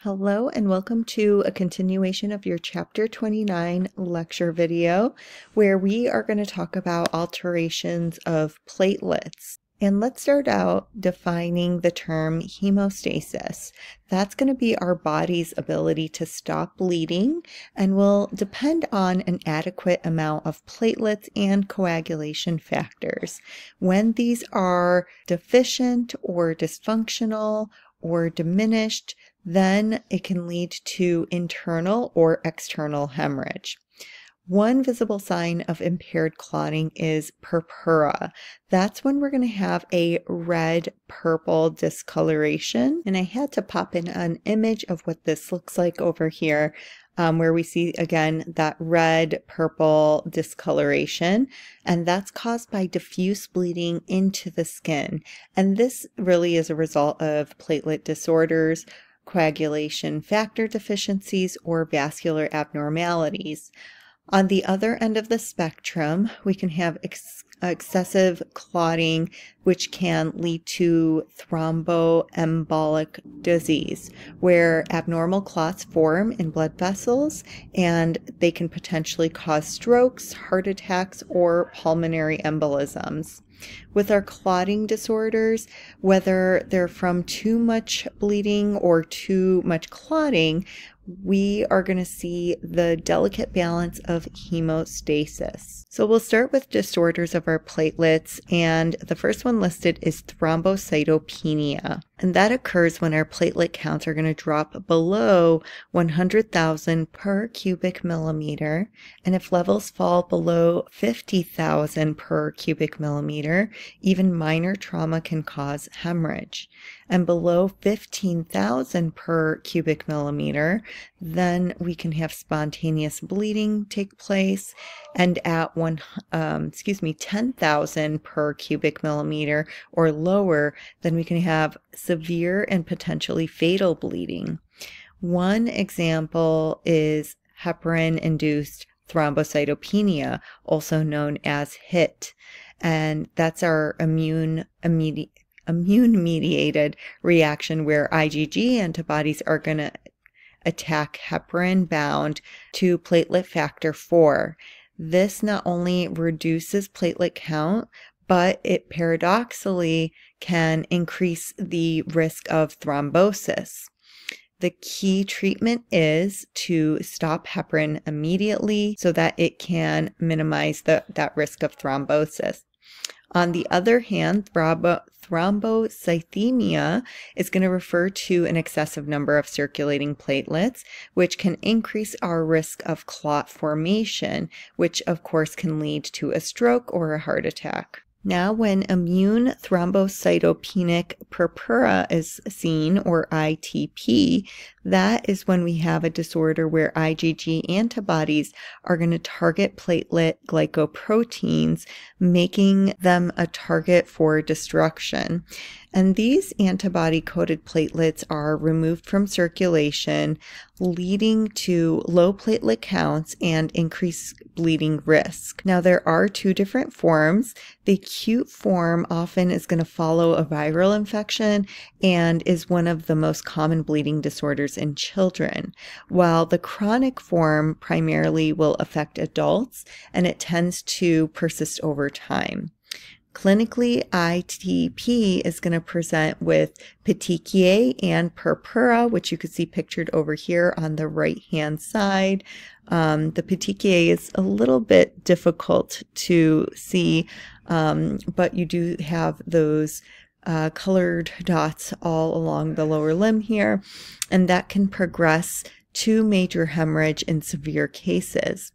Hello and welcome to a continuation of your Chapter 29 lecture video, where we are going to talk about alterations of platelets. And let's start out defining the term hemostasis. That's going to be our body's ability to stop bleeding and will depend on an adequate amount of platelets and coagulation factors. When these are deficient or dysfunctional or diminished, then it can lead to internal or external hemorrhage. One visible sign of impaired clotting is purpura. That's when we're going to have a red-purple discoloration. And I had to pop in an image of what this looks like over here, where we see, again, that red-purple discoloration. And that's caused by diffuse bleeding into the skin. And this really is a result of platelet disorders, coagulation factor deficiencies, or vascular abnormalities. On the other end of the spectrum, we can have excessive clotting, which can lead to thromboembolic disease, where abnormal clots form in blood vessels, and they can potentially cause strokes, heart attacks, or pulmonary embolisms. With our clotting disorders, whether they're from too much bleeding or too much clotting, we are going to see the delicate balance of hemostasis. So we'll start with disorders of our platelets, and the first one listed is thrombocytopenia. And that occurs when our platelet counts are going to drop below 100,000 per cubic millimeter. And if levels fall below 50,000 per cubic millimeter, even minor trauma can cause hemorrhage. And below 15,000 per cubic millimeter, then we can have spontaneous bleeding take place. And at 10,000 per cubic millimeter or lower, then we can have severe and potentially fatal bleeding. One example is heparin-induced thrombocytopenia, also known as HIT, and that's our immune-mediated reaction where IgG antibodies are going to attack heparin bound to platelet factor 4. This not only reduces platelet count, but it paradoxically can increase the risk of thrombosis. The key treatment is to stop heparin immediately so that it can minimize that risk of thrombosis. On the other hand, thrombocythemia is going to refer to an excessive number of circulating platelets, which can increase our risk of clot formation, which of course can lead to a stroke or a heart attack. Now, when immune thrombocytopenic purpura is seen, or ITP, that is when we have a disorder where IgG antibodies are going to target platelet glycoproteins, making them a target for destruction. And these antibody-coated platelets are removed from circulation, leading to low platelet counts and increased bleeding risk. Now, there are two different forms. The acute form often is going to follow a viral infection and is one of the most common bleeding disorders in children, while the chronic form primarily will affect adults, and it tends to persist over time. Clinically, ITP is going to present with petechiae and purpura, which you can see pictured over here on the right-hand side. The petechiae is a little bit difficult to see, but you do have those colored dots all along the lower limb here, and that can progress to major hemorrhage in severe cases.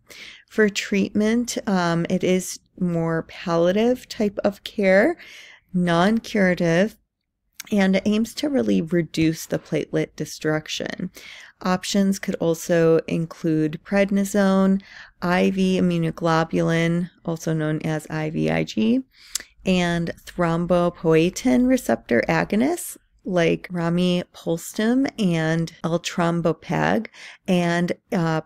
For treatment, it is more palliative type of care, non-curative, and it aims to really reduce the platelet destruction. Options could also include prednisone, IV immunoglobulin, also known as IVIG, and thrombopoietin receptor agonists like ramipulstim and eltrombopag, and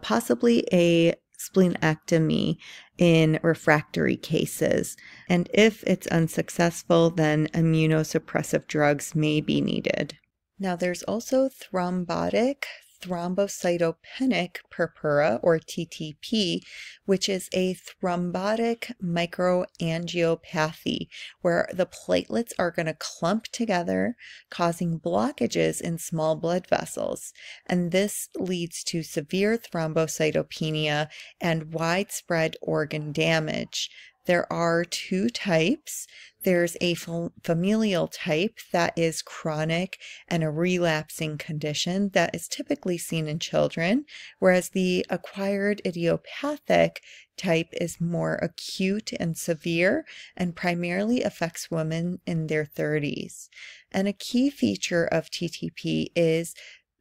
possibly a splenectomy in refractory cases. And if it's unsuccessful, then immunosuppressive drugs may be needed. Now there's also thrombotic thrombocytopenic purpura, or TTP, which is a thrombotic microangiopathy where the platelets are going to clump together, causing blockages in small blood vessels. And this leads to severe thrombocytopenia and widespread organ damage. There are two types. There's a familial type that is chronic and a relapsing condition that is typically seen in children, whereas the acquired idiopathic type is more acute and severe and primarily affects women in their 30s. And a key feature of TTP is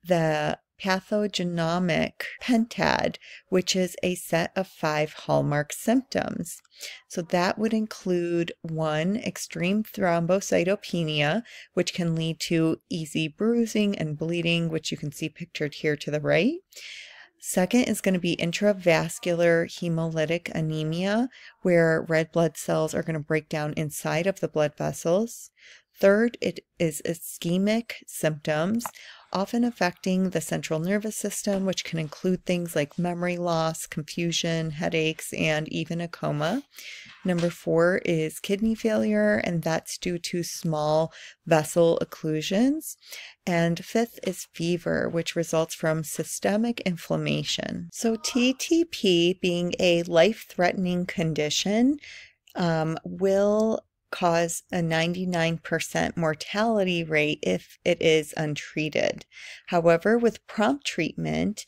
the pathogenomic pentad, which is a set of 5 hallmark symptoms. So that would include 1, extreme thrombocytopenia, which can lead to easy bruising and bleeding, which you can see pictured here to the right. Second is going to be intravascular hemolytic anemia, where red blood cells are going to break down inside of the blood vessels. Third, it is ischemic symptoms, often affecting the central nervous system, which can include things like memory loss, confusion, headaches, and even a coma. Number 4 is kidney failure, and that's due to small vessel occlusions. And 5th is fever, which results from systemic inflammation. So TTP, being a life-threatening condition, will cause a 99% mortality rate if it is untreated. However, with prompt treatment,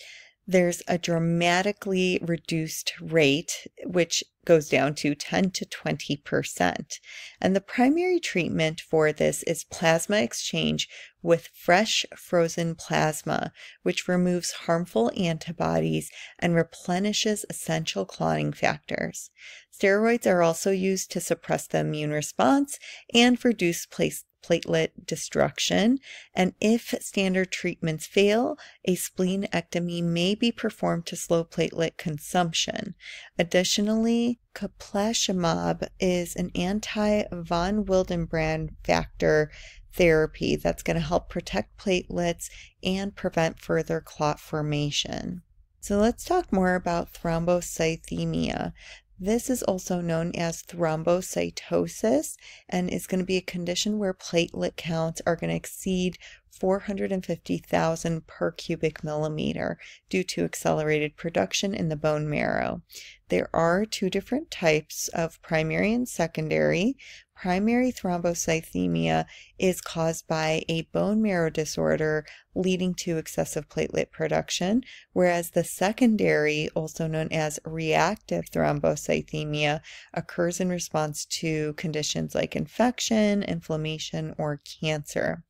there's a dramatically reduced rate, which goes down to 10 to 20%. And the primary treatment for this is plasma exchange with fresh frozen plasma, which removes harmful antibodies and replenishes essential clotting factors. Steroids are also used to suppress the immune response and reduce platelet destruction, and if standard treatments fail, a splenectomy may be performed to slow platelet consumption. Additionally, caplacimab is an anti-von Willebrand factor therapy that's going to help protect platelets and prevent further clot formation. So let's talk more about thrombocythemia. This is also known as thrombocytosis and is going to be a condition where platelet counts are going to exceed 450,000 per cubic millimeter due to accelerated production in the bone marrow. There are 2 different types of primary and secondary. Primary thrombocythemia is caused by a bone marrow disorder leading to excessive platelet production, whereas the secondary, also known as reactive thrombocythemia, occurs in response to conditions like infection, inflammation, or cancer.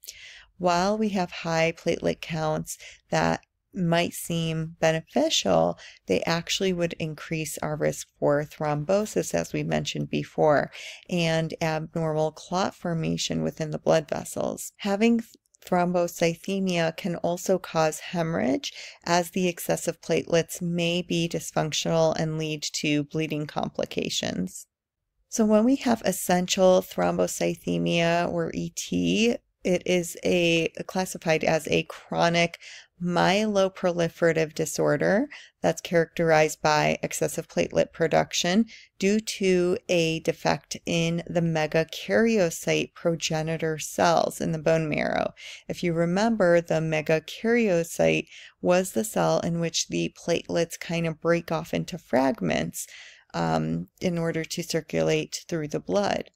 While we have high platelet counts that might seem beneficial, they actually would increase our risk for thrombosis, as we mentioned before, and abnormal clot formation within the blood vessels. Having thrombocythemia can also cause hemorrhage, as the excessive platelets may be dysfunctional and lead to bleeding complications. So when we have essential thrombocythemia, or ET, it is classified as a chronic myeloproliferative disorder that's characterized by excessive platelet production due to a defect in the megakaryocyte progenitor cells in the bone marrow. If you remember, the megakaryocyte was the cell in which the platelets kind of break off into fragments in order to circulate through the blood.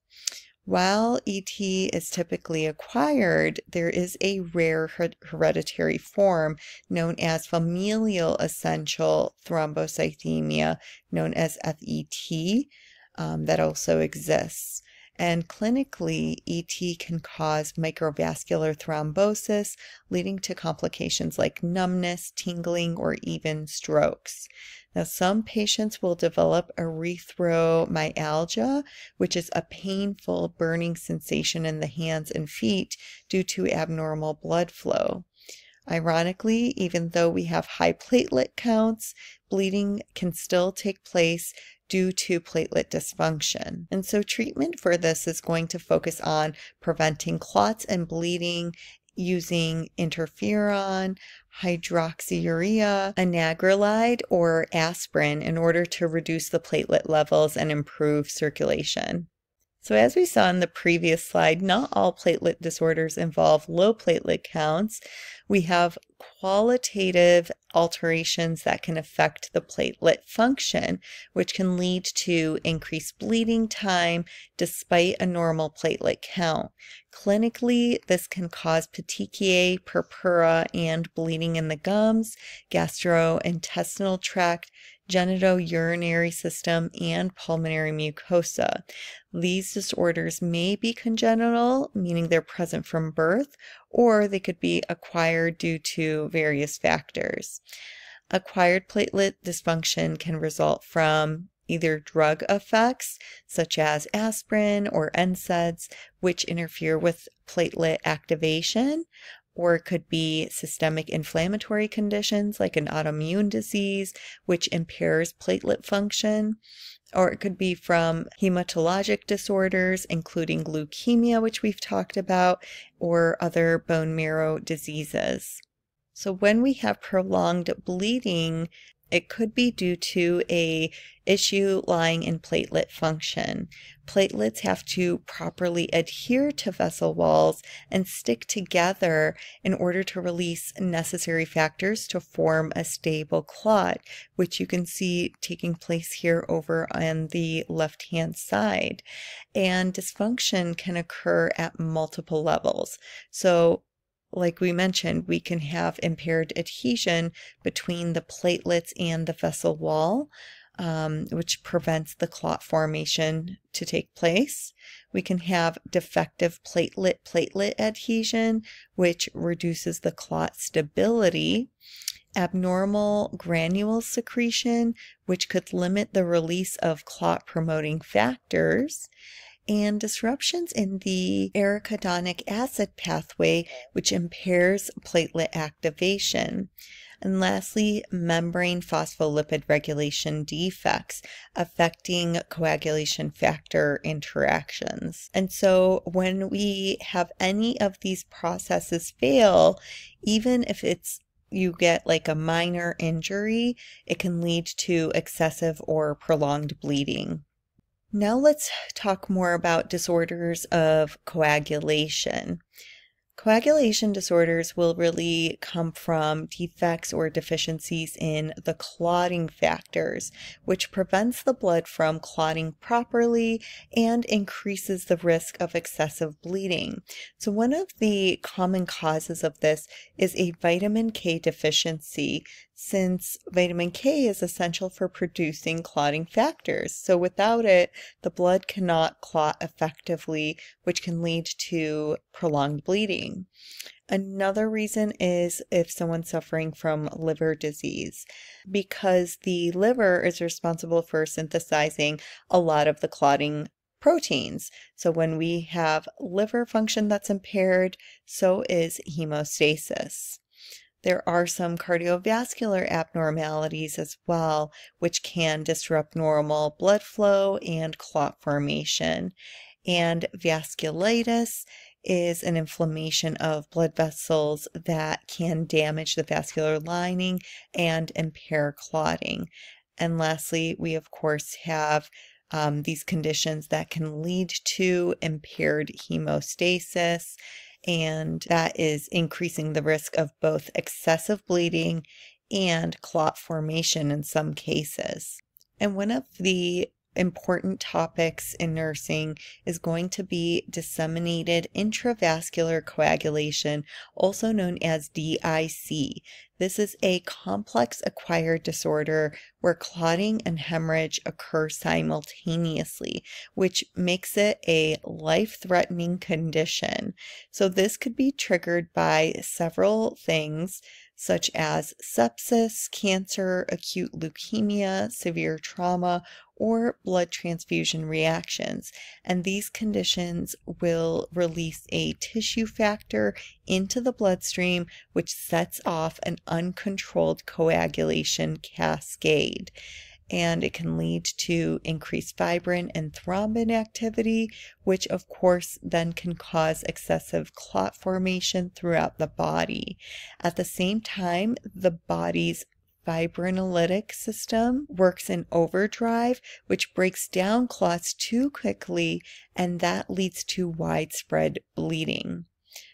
While ET is typically acquired, there is a rare hereditary form known as familial essential thrombocythemia, known as FET, that also exists. And clinically, ET can cause microvascular thrombosis, leading to complications like numbness, tingling, or even strokes. Now, some patients will develop erythromyalgia, which is a painful burning sensation in the hands and feet due to abnormal blood flow. Ironically, even though we have high platelet counts, bleeding can still take place due to platelet dysfunction. And so treatment for this is going to focus on preventing clots and bleeding using interferon, hydroxyurea, anagrelide, or aspirin in order to reduce the platelet levels and improve circulation. So as we saw in the previous slide, not all platelet disorders involve low platelet counts. We have qualitative alterations that can affect the platelet function, which can lead to increased bleeding time despite a normal platelet count. Clinically, this can cause petechiae, purpura, and bleeding in the gums, gastrointestinal tract, genitourinary system, and pulmonary mucosa. These disorders may be congenital, meaning they're present from birth, or they could be acquired due to various factors. Acquired platelet dysfunction can result from either drug effects, such as aspirin or NSAIDs, which interfere with platelet activation, or it could be systemic inflammatory conditions like an autoimmune disease, which impairs platelet function, or it could be from hematologic disorders, including leukemia, which we've talked about, or other bone marrow diseases. So when we have prolonged bleeding, it could be due to an issue lying in platelet function. Platelets have to properly adhere to vessel walls and stick together in order to release necessary factors to form a stable clot, which you can see taking place here over on the left-hand side. And dysfunction can occur at multiple levels. So like we mentioned, we can have impaired adhesion between the platelets and the vessel wall, which prevents the clot formation to take place. We can have defective platelet-platelet adhesion, which reduces the clot stability. Abnormal granule secretion, which could limit the release of clot-promoting factors, and disruptions in the arachidonic acid pathway, which impairs platelet activation. And lastly, membrane phospholipid regulation defects affecting coagulation factor interactions. And so when we have any of these processes fail, even if you get like a minor injury, it can lead to excessive or prolonged bleeding. Now let's talk more about disorders of coagulation. Coagulation disorders will really come from defects or deficiencies in the clotting factors, which prevents the blood from clotting properly and increases the risk of excessive bleeding. So one of the common causes of this is a vitamin K deficiency, since vitamin K is essential for producing clotting factors. So without it, the blood cannot clot effectively, which can lead to prolonged bleeding. Another reason is if someone's suffering from liver disease, because the liver is responsible for synthesizing a lot of the clotting proteins. So when we have liver function that's impaired, so is hemostasis. There are some cardiovascular abnormalities as well, which can disrupt normal blood flow and clot formation. And vasculitis is an inflammation of blood vessels that can damage the vascular lining and impair clotting. And lastly, we of course have these conditions that can lead to impaired hemostasis, and that is increasing the risk of both excessive bleeding and clot formation in some cases. And one of the important topics in nursing is going to be disseminated intravascular coagulation, also known as DIC. This is a complex acquired disorder where clotting and hemorrhage occur simultaneously, which makes it a life-threatening condition. So this could be triggered by several things, such as sepsis, cancer, acute leukemia, severe trauma, or blood transfusion reactions. And these conditions will release a tissue factor into the bloodstream, which sets off an uncontrolled coagulation cascade. and it can lead to increased fibrin and thrombin activity, which of course then can cause excessive clot formation throughout the body. At the same time, the body's fibrinolytic system works in overdrive, which breaks down clots too quickly, and that leads to widespread bleeding.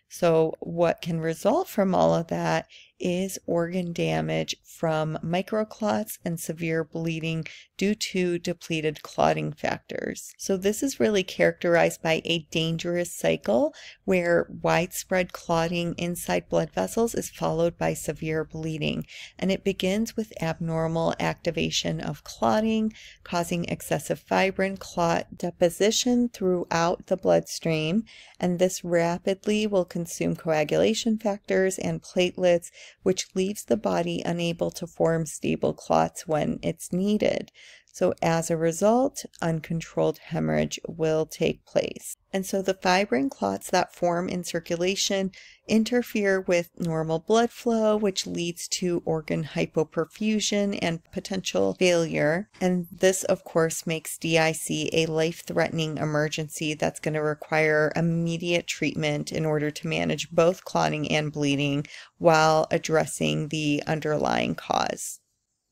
So what can result from all of that is organ damage from microclots and severe bleeding due to depleted clotting factors. So this is really characterized by a dangerous cycle where widespread clotting inside blood vessels is followed by severe bleeding. And it begins with abnormal activation of clotting, causing excessive fibrin clot deposition throughout the bloodstream. And this rapidly will consume coagulation factors and platelets, which leaves the body unable to form stable clots when it's needed. So as a result, uncontrolled hemorrhage will take place. And so the fibrin clots that form in circulation interfere with normal blood flow, which leads to organ hypoperfusion and potential failure. And this, of course, makes DIC a life-threatening emergency that's going to require immediate treatment in order to manage both clotting and bleeding while addressing the underlying cause.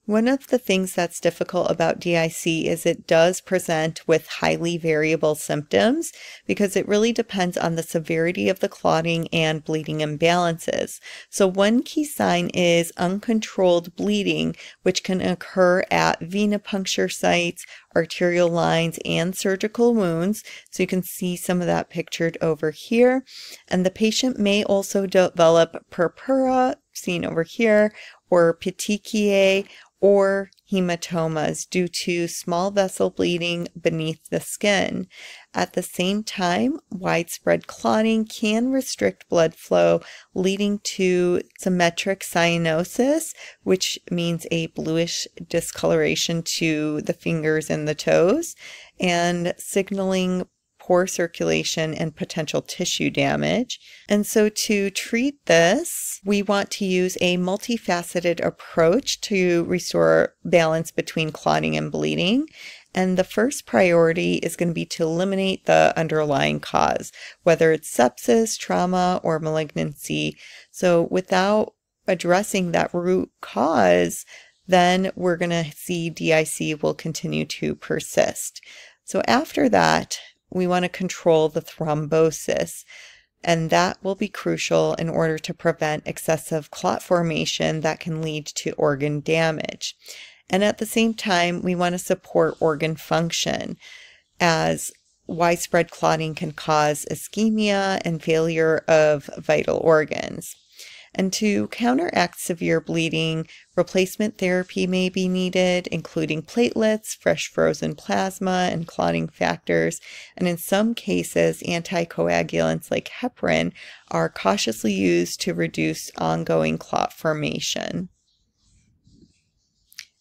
One of the things that's difficult about DIC is it does present with highly variable symptoms because it really depends on the severity of the clotting and bleeding imbalances. So one key sign is uncontrolled bleeding, which can occur at venipuncture sites, arterial lines, and surgical wounds. So you can see some of that pictured over here. And the patient may also develop purpura, seen over here, or petechiae, or hematomas due to small vessel bleeding beneath the skin. At the same time, widespread clotting can restrict blood flow, leading to symmetric cyanosis, which means a bluish discoloration to the fingers and the toes, and signaling poor circulation and potential tissue damage. And so to treat this, we want to use a multifaceted approach to restore balance between clotting and bleeding. And the first priority is going to be to eliminate the underlying cause, whether it's sepsis, trauma, or malignancy. So without addressing that root cause, then we're going to see DIC will continue to persist. So after that, we want to control the thrombosis, and that will be crucial in order to prevent excessive clot formation that can lead to organ damage. And at the same time, we want to support organ function, as widespread clotting can cause ischemia and failure of vital organs. And to counteract severe bleeding, replacement therapy may be needed, including platelets, fresh frozen plasma, and clotting factors. And in some cases, anticoagulants like heparin are cautiously used to reduce ongoing clot formation.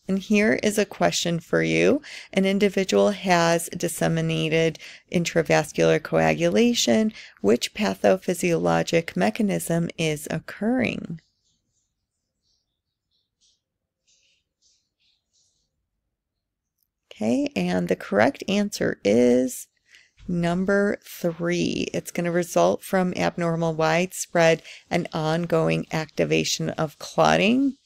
And here is a question for you. An individual has disseminated intravascular coagulation. Which pathophysiologic mechanism is occurring? Okay, and the correct answer is number 3. It's going to result from abnormal, widespread, and ongoing activation of clotting.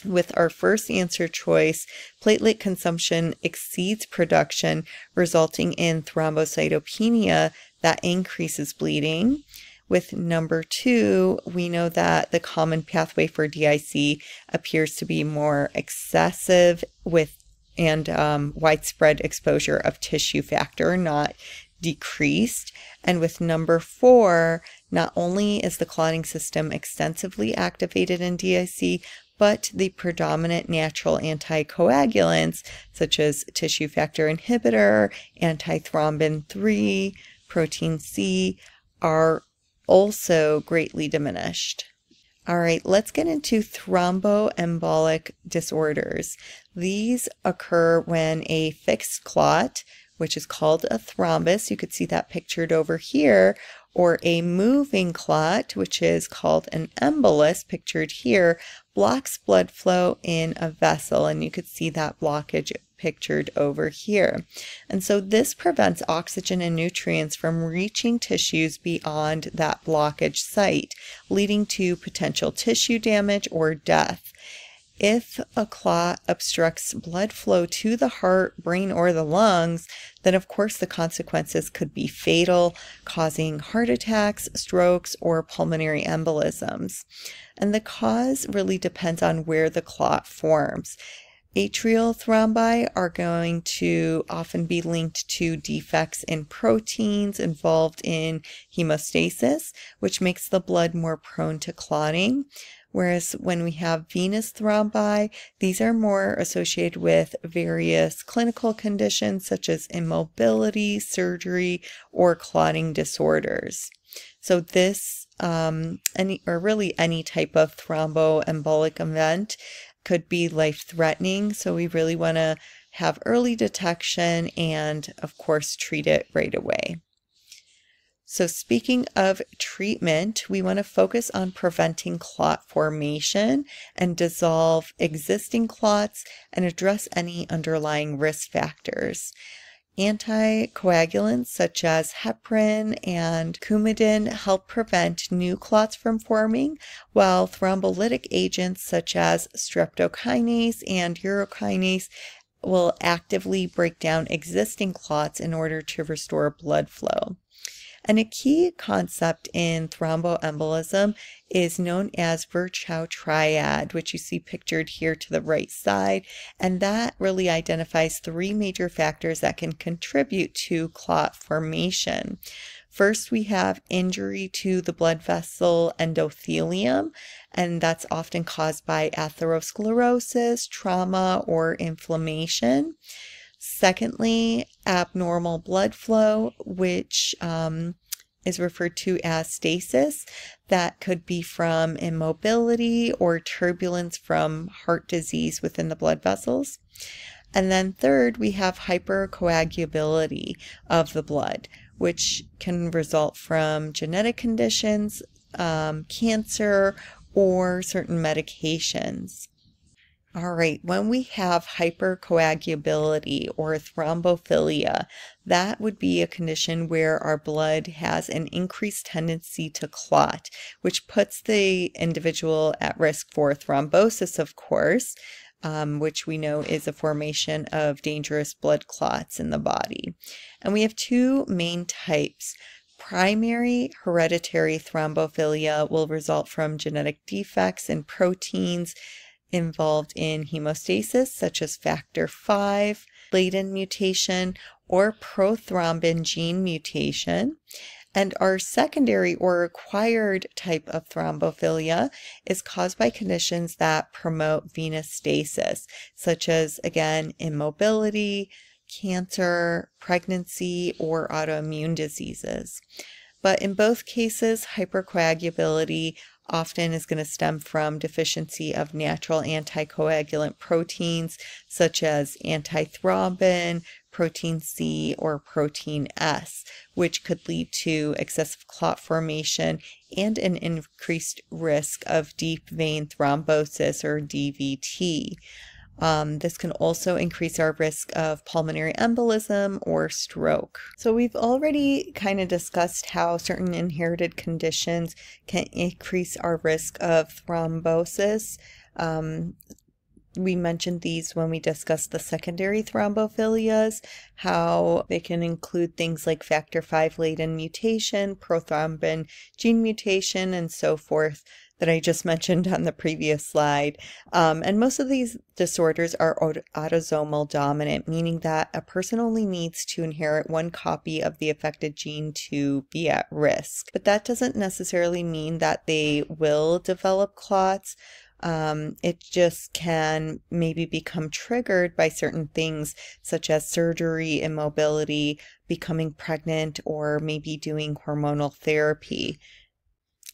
With our first answer choice, platelet consumption exceeds production, resulting in thrombocytopenia that increases bleeding. With number 2, we know that the common pathway for DIC appears to be more excessive and widespread exposure of tissue factor, not decreased. And with number 4, not only is the clotting system extensively activated in DIC, but the predominant natural anticoagulants, such as tissue factor inhibitor, antithrombin 3, protein C, are also greatly diminished. All right, let's get into thromboembolic disorders. These occur when a fixed clot, which is called a thrombus, you could see that pictured over here, or a moving clot, which is called an embolus, pictured here, blocks blood flow in a vessel, and you could see that blockage pictured over here. And so this prevents oxygen and nutrients from reaching tissues beyond that blockage site, leading to potential tissue damage or death. If a clot obstructs blood flow to the heart, brain, or the lungs, then of course the consequences could be fatal, causing heart attacks, strokes, or pulmonary embolisms. And the cause really depends on where the clot forms. Atrial thrombi are going to often be linked to defects in proteins involved in hemostasis, which makes the blood more prone to clotting. Whereas when we have venous thrombi, these are more associated with various clinical conditions such as immobility, surgery, or clotting disorders. So this, any type of thromboembolic event could be life-threatening. So we really want to have early detection and, of course, treat it right away. So speaking of treatment, we want to focus on preventing clot formation and dissolve existing clots and address any underlying risk factors. Anticoagulants such as heparin and Coumadin help prevent new clots from forming, while thrombolytic agents such as streptokinase and urokinase will actively break down existing clots in order to restore blood flow. And a key concept in thromboembolism is known as Virchow triad, which you see pictured here to the right side. And that really identifies three major factors that can contribute to clot formation. First, we have injury to the blood vessel endothelium, and that's often caused by atherosclerosis, trauma, or inflammation. Secondly, abnormal blood flow, which is referred to as stasis. That could be from immobility or turbulence from heart disease within the blood vessels. And then third, we have hypercoagulability of the blood, which can result from genetic conditions, cancer, or certain medications. All right, when we have hypercoagulability or thrombophilia, that would be a condition where our blood has an increased tendency to clot, which puts the individual at risk for thrombosis, of course, which we know is a formation of dangerous blood clots in the body. And we have two main types. Primary hereditary thrombophilia will result from genetic defects in proteins involved in hemostasis, such as factor V, Leiden mutation, or prothrombin gene mutation. And our secondary or acquired type of thrombophilia is caused by conditions that promote venous stasis, such as, again, immobility, cancer, pregnancy, or autoimmune diseases. But in both cases, hypercoagulability often is going to stem from deficiency of natural anticoagulant proteins such as antithrombin, protein C, or protein S, which could lead to excessive clot formation and an increased risk of deep vein thrombosis or DVT. This can also increase our risk of pulmonary embolism or stroke. So we've already kind of discussed how certain inherited conditions can increase our risk of thrombosis. We mentioned these when we discussed the secondary thrombophilias, how they can include things like factor V Leiden mutation, prothrombin gene mutation, and so forth, that I just mentioned on the previous slide. And most of these disorders are autosomal dominant, meaning that a person only needs to inherit one copy of the affected gene to be at risk. But that doesn't necessarily mean that they will develop clots. It just can maybe become triggered by certain things such as surgery, immobility, becoming pregnant, or maybe doing hormonal therapy.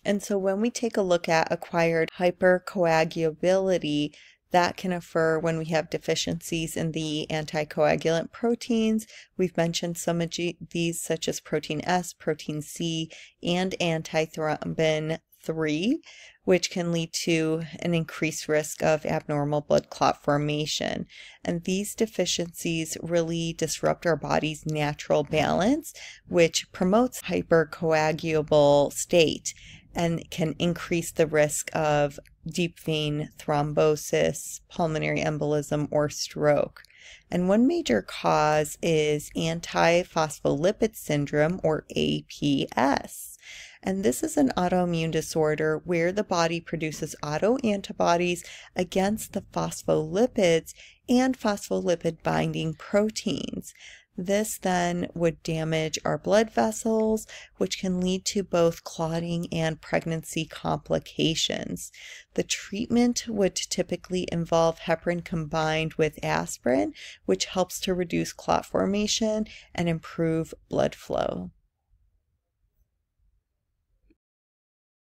And so when we take a look at acquired hypercoagulability, that can occur when we have deficiencies in the anticoagulant proteins. We've mentioned some of these, such as protein S, protein C, and antithrombin 3, which can lead to an increased risk of abnormal blood clot formation. And these deficiencies really disrupt our body's natural balance, which promotes hypercoagulable state and can increase the risk of deep vein thrombosis, pulmonary embolism, or stroke. And one major cause is antiphospholipid syndrome, or APS. And this is an autoimmune disorder where the body produces autoantibodies against the phospholipids and phospholipid binding proteins. This then would damage our blood vessels, which can lead to both clotting and pregnancy complications. The treatment would typically involve heparin combined with aspirin, which helps to reduce clot formation and improve blood flow.